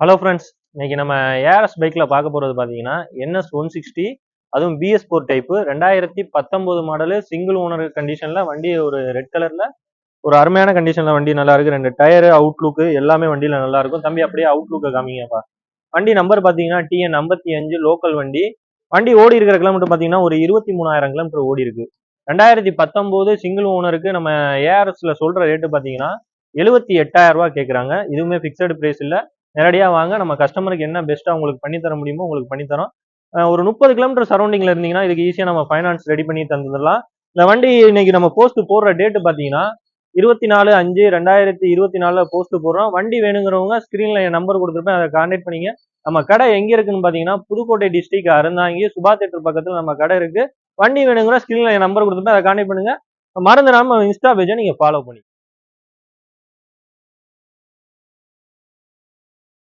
Hello friends, இன்னைக்கு நம்ம ARS பைக்ல பார்க்க போறது பார்த்தீங்கன்னா என்எஸ் 160, அதுவும் BS4 type 2019 model single owner கண்டிஷன்ல வண்டி. ஒரு ரெட் கலர்ல ஒரு அருமையான கண்டிஷன்ல வண்டி நல்லா இருக்கு. ரெண்டு டயரு, அவுட்லுக்கு எல்லாமே வண்டியில நல்லா இருக்கும். தம்பி அப்படியே அவுட்லுக்கை காமிங்கப்பா. வண்டி நம்பர் பார்த்தீங்கன்னா TN 55 லோக்கல் வண்டி. வண்டி ஓடி இருக்கிற கிலோமீட்டர் பார்த்தீங்கன்னா ஒரு 23,000 கிலோமீட்டர் ஓடி இருக்கு. 2019 சிங்கிள் ஓனருக்கு நம்ம ஏஆர்எஸ்ல சொல்ற ரேட்டு பார்த்தீங்கன்னா 78,000 ரூபாய் கேட்குறாங்க. இதுவுமே பிக்சடு பிரைஸ் இல்லை. நேரடியாக வாங்க, நம்ம கஸ்டமருக்கு என்ன பெஸ்ட்டாக உங்களுக்கு பண்ணி தர முடியுமோ உங்களுக்கு பண்ணித்தரோம். ஒரு 30 கிலோமீட்டர் சரௌண்டிங்ல இருந்தீங்கன்னா இதுக்கு ஈஸியாக நம்ம ஃபைனான்ஸ் ரெடி பண்ணி தந்துடலாம். இந்த வண்டி இன்னைக்கு நம்ம போஸ்ட் போடுற டேட்டு பார்த்தீங்கன்னா 24/5/2024 போஸ்ட் போடுறோம். வண்டி வேணுங்கிறவங்க ஸ்கிரீன்ல என் நம்பர் கொடுத்துருப்பேன், அதை கான்டாக்ட் பண்ணிங்க. நம்ம கடை எங்க இருக்குன்னு பார்த்தீங்கன்னா புதுக்கோட்டை டிஸ்ட்ரிக்ட் அறந்தாங்கி சுபா தேட்டர் பக்கத்தில் நம்ம கடை இருக்கு. வண்டி வேணுங்கிற ஸ்கிரீன்ல என் நம்பர் கொடுத்துருப்பேன், அதை கான்டாக்ட் பண்ணுங்க. மறந்துடாம இன்ஸ்டா பேஜை நீங்க ஃபாலோ பண்ணி